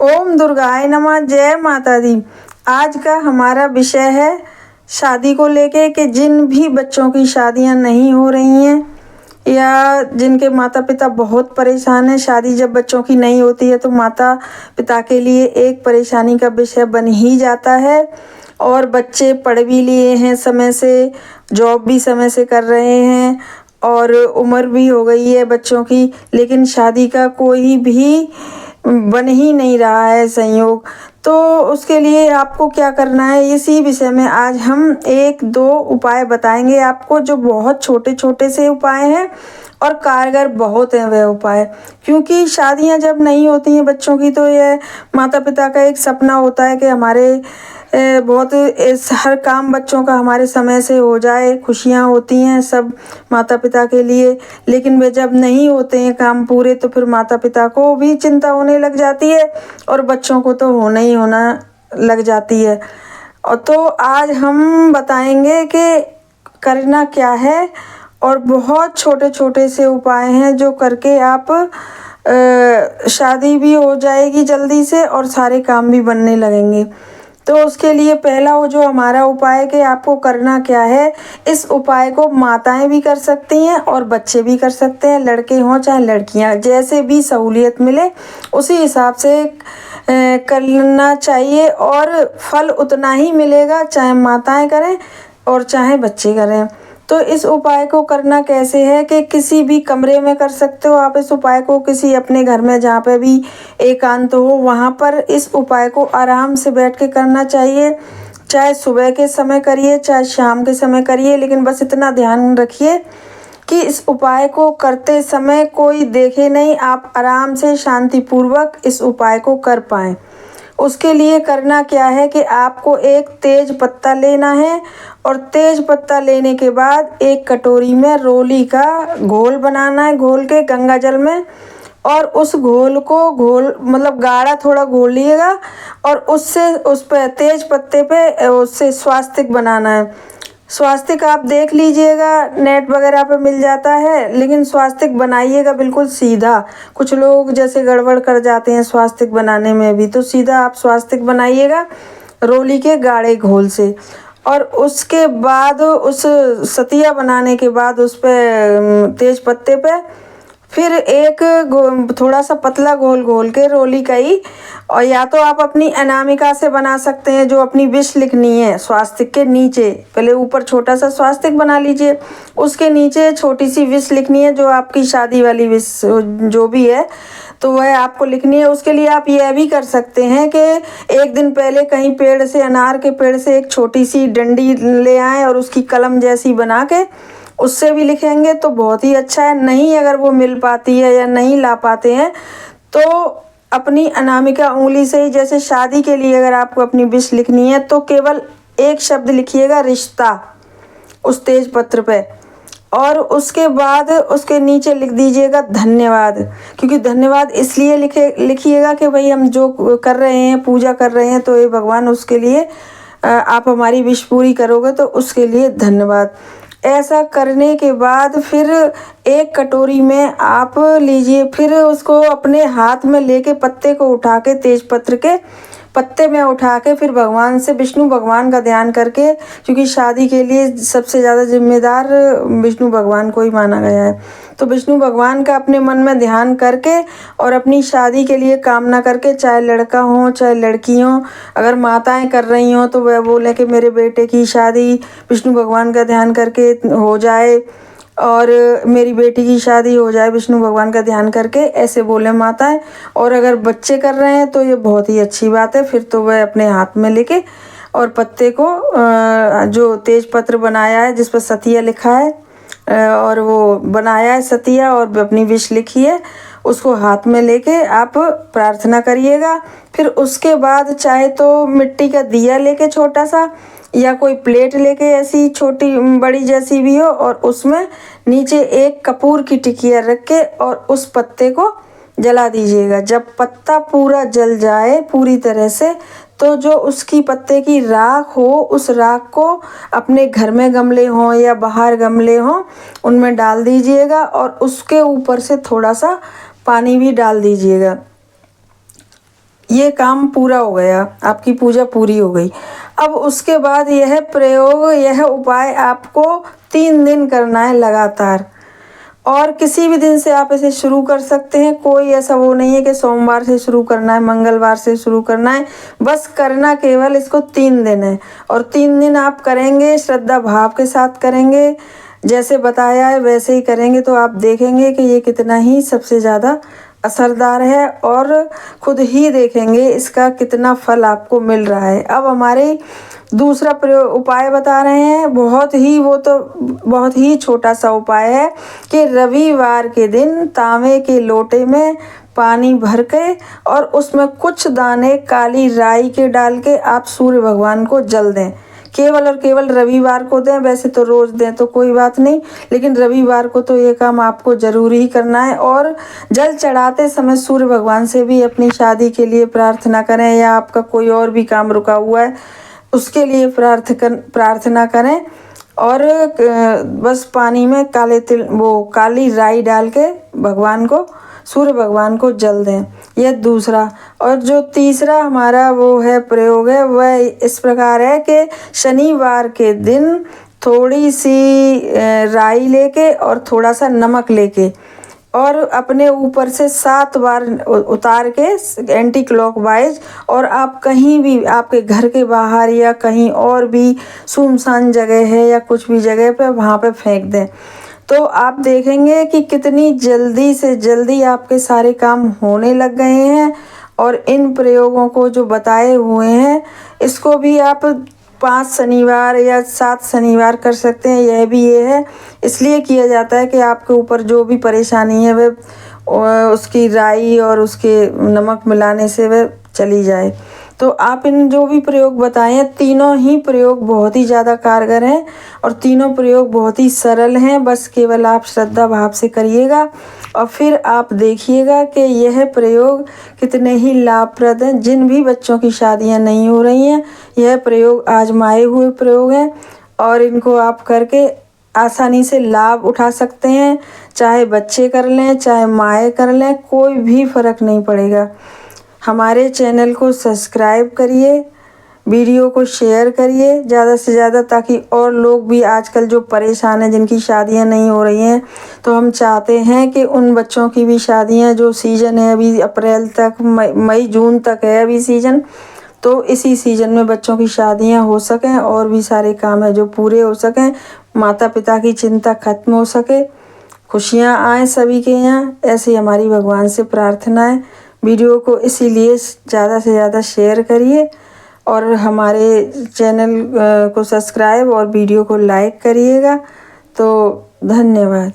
ओम दुर्गाय नमः। जय माता दी। आज का हमारा विषय है शादी को लेके कि जिन भी बच्चों की शादियां नहीं हो रही हैं या जिनके माता पिता बहुत परेशान हैं, शादी जब बच्चों की नहीं होती है तो माता पिता के लिए एक परेशानी का विषय बन ही जाता है। और बच्चे पढ़ भी लिए हैं समय से, जॉब भी समय से कर रहे हैं और उम्र भी हो गई है बच्चों की, लेकिन शादी का कोई भी बन ही नहीं रहा है संयोग। तो उसके लिए आपको क्या करना है, इसी विषय में आज हम एक दो उपाय बताएंगे आपको, जो बहुत छोटे छोटे से उपाय हैं और कारगर बहुत हैं वह उपाय। क्योंकि शादियां जब नहीं होती हैं बच्चों की तो यह माता पिता का एक सपना होता है कि हमारे बहुत हर काम बच्चों का हमारे समय से हो जाए, खुशियाँ होती हैं सब माता पिता के लिए। लेकिन वे जब नहीं होते हैं काम पूरे तो फिर माता पिता को भी चिंता होने लग जाती है और बच्चों को तो होना ही होना लग जाती है। और तो आज हम बताएंगे कि करना क्या है, और बहुत छोटे छोटे से उपाय हैं जो करके आप शादी भी हो जाएगी जल्दी से और सारे काम भी बनने लगेंगे। तो उसके लिए पहला वो जो हमारा उपाय है कि आपको करना क्या है, इस उपाय को माताएं भी कर सकती हैं और बच्चे भी कर सकते हैं, लड़के हों चाहे लड़कियां, जैसे भी सहूलियत मिले उसी हिसाब से करना चाहिए और फल उतना ही मिलेगा, चाहे माताएं करें और चाहे बच्चे करें। तो इस उपाय को करना कैसे है कि किसी भी कमरे में कर सकते हो आप इस उपाय को, किसी अपने घर में जहाँ पे भी एकांत हो वहाँ पर इस उपाय को आराम से बैठ के करना चाहिए। चाहे सुबह के समय करिए चाहे शाम के समय करिए, लेकिन बस इतना ध्यान रखिए कि इस उपाय को करते समय कोई देखे नहीं, आप आराम से शांतिपूर्वक इस उपाय को कर पाएँ। उसके लिए करना क्या है कि आपको एक तेज पत्ता लेना है और तेज पत्ता लेने के बाद एक कटोरी में रोली का घोल बनाना है, घोल के गंगा जल में, और उस घोल को मतलब गाढ़ा थोड़ा घोलिएगा और उससे उस पर तेज पत्ते पे उससे स्वास्तिक बनाना है। स्वास्तिक आप देख लीजिएगा, नेट वगैरह पे मिल जाता है, लेकिन स्वास्तिक बनाइएगा बिल्कुल सीधा। कुछ लोग जैसे गड़बड़ कर जाते हैं स्वास्तिक बनाने में भी, तो सीधा आप स्वास्तिक बनाइएगा रोली के गाढ़े घोल से। और उसके बाद उस सतिया बनाने के बाद उस पे तेज पत्ते पे फिर एक थोड़ा सा पतला घोल घोल के रोली का ही, और या तो आप अपनी अनामिका से बना सकते हैं, जो अपनी विश लिखनी है स्वास्तिक के नीचे, पहले ऊपर छोटा सा स्वास्तिक बना लीजिए, उसके नीचे छोटी सी विश लिखनी है, जो आपकी शादी वाली विश जो भी है तो वह आपको लिखनी है। उसके लिए आप यह भी कर सकते हैं कि एक दिन पहले कहीं पेड़ से, अनार के पेड़ से एक छोटी सी डंडी ले आएँ और उसकी कलम जैसी बना के उससे भी लिखेंगे तो बहुत ही अच्छा है। नहीं अगर वो मिल पाती है या नहीं ला पाते हैं तो अपनी अनामिका उंगली से ही, जैसे शादी के लिए अगर आपको अपनी विश लिखनी है तो केवल एक शब्द लिखिएगा रिश्ता उस तेज पत्र पे, और उसके बाद उसके नीचे लिख दीजिएगा धन्यवाद। क्योंकि धन्यवाद इसलिए लिखिएगा कि भाई हम जो कर रहे हैं, पूजा कर रहे हैं, तो ये भगवान उसके लिए आप हमारी विश पूरी करोगे तो उसके लिए धन्यवाद। ऐसा करने के बाद फिर एक कटोरी में आप लीजिए, फिर उसको अपने हाथ में लेके पत्ते को उठा के, तेज पत्र के पत्ते में उठा के फिर भगवान से, विष्णु भगवान का ध्यान करके, क्योंकि शादी के लिए सबसे ज़्यादा जिम्मेदार विष्णु भगवान को ही माना गया है, तो विष्णु भगवान का अपने मन में ध्यान करके और अपनी शादी के लिए कामना करके, चाहे लड़का हो चाहे लड़की हो, अगर माताएं कर रही हों तो वह बोले कि मेरे बेटे की शादी विष्णु भगवान का ध्यान करके हो जाए और मेरी बेटी की शादी हो जाए विष्णु भगवान का ध्यान करके, ऐसे बोले माताएं। और अगर बच्चे कर रहे हैं तो ये बहुत ही अच्छी बात है, फिर तो वह अपने हाथ में लेके और पत्ते को जो तेज पत्र बनाया है जिस पर सतिया लिखा है और वो बनाया है सतिया और अपनी विश लिखी है, उसको हाथ में लेके आप प्रार्थना करिएगा। फिर उसके बाद चाहे तो मिट्टी का दिया लेके छोटा सा, या कोई प्लेट लेके ऐसी छोटी बड़ी जैसी भी हो, और उसमें नीचे एक कपूर की टिकिया रख के और उस पत्ते को जला दीजिएगा। जब पत्ता पूरा जल जाए पूरी तरह से, तो जो उसकी पत्ते की राख हो, उस राख को अपने घर में गमले हों या बाहर गमले हों उनमें डाल दीजिएगा और उसके ऊपर से थोड़ा सा पानी भी डाल दीजिएगा। ये काम पूरा हो गया, आपकी पूजा पूरी हो गई। अब उसके बाद यह प्रयोग, यह उपाय आपको 3 दिन करना है लगातार, और किसी भी दिन से आप इसे शुरू कर सकते हैं। कोई ऐसा वो नहीं है कि सोमवार से शुरू करना है, मंगलवार से शुरू करना है, बस करना केवल इसको 3 दिन है। और 3 दिन आप करेंगे, श्रद्धा भाव के साथ करेंगे, जैसे बताया है वैसे ही करेंगे, तो आप देखेंगे कि ये कितना ही सबसे ज़्यादा असरदार है, और खुद ही देखेंगे इसका कितना फल आपको मिल रहा है। अब हमारे दूसरा प्रयोग उपाय बता रहे हैं, बहुत ही, वो तो बहुत ही छोटा सा उपाय है कि रविवार के दिन तांबे के लोटे में पानी भर के और उसमें कुछ दाने काली राई के डाल के आप सूर्य भगवान को जल दें। केवल और केवल रविवार को दें, वैसे तो रोज़ दें तो कोई बात नहीं, लेकिन रविवार को तो ये काम आपको ज़रूरी ही करना है। और जल चढ़ाते समय सूर्य भगवान से भी अपनी शादी के लिए प्रार्थना करें, या आपका कोई और भी काम रुका हुआ है उसके लिए प्रार्थना करें। और बस पानी में काले तिल, वो काली राई डाल के भगवान को, सूर्य भगवान को जल दें। यह दूसरा। और जो तीसरा हमारा वो है प्रयोग है, वह इस प्रकार है कि शनिवार के दिन थोड़ी सी राई लेके और थोड़ा सा नमक लेके और अपने ऊपर से 7 बार उतार के एंटी क्लॉकवाइज, और आप कहीं भी, आपके घर के बाहर या कहीं और भी सुनसान जगह है या कुछ भी जगह पे, वहाँ पे फेंक दें। तो आप देखेंगे कि कितनी जल्दी से जल्दी आपके सारे काम होने लग गए हैं। और इन प्रयोगों को जो बताए हुए हैं, इसको भी आप 5 शनिवार या 7 शनिवार कर सकते हैं। यह भी ये है, इसलिए किया जाता है कि आपके ऊपर जो भी परेशानी है वह उसकी राई और उसके नमक मिलाने से वह चली जाए। तो आप इन जो भी प्रयोग बताए हैं, तीनों ही प्रयोग बहुत ही ज़्यादा कारगर हैं और तीनों प्रयोग बहुत ही सरल हैं। बस केवल आप श्रद्धा भाव से करिएगा और फिर आप देखिएगा कि यह प्रयोग कितने ही लाभप्रद हैं। जिन भी बच्चों की शादियां नहीं हो रही हैं, यह प्रयोग आजमाए हुए प्रयोग हैं और इनको आप करके आसानी से लाभ उठा सकते हैं। चाहे बच्चे कर लें, चाहे माएँ कर लें, कोई भी फ़र्क नहीं पड़ेगा। हमारे चैनल को सब्सक्राइब करिए, वीडियो को शेयर करिए ज़्यादा से ज़्यादा, ताकि और लोग भी आजकल जो परेशान हैं, जिनकी शादियां नहीं हो रही हैं, तो हम चाहते हैं कि उन बच्चों की भी शादियां, जो सीज़न है अभी अप्रैल तक, मई जून तक है अभी सीज़न, तो इसी सीज़न में बच्चों की शादियां हो सकें और भी सारे काम है जो पूरे हो सकें, माता पिता की चिंता खत्म हो सके, खुशियाँ आएँ सभी के यहाँ। ऐसी हमारी भगवान से प्रार्थना है। वीडियो को इसीलिए ज़्यादा से ज़्यादा शेयर करिए और हमारे चैनल को सब्सक्राइब और वीडियो को लाइक करिएगा। तो धन्यवाद।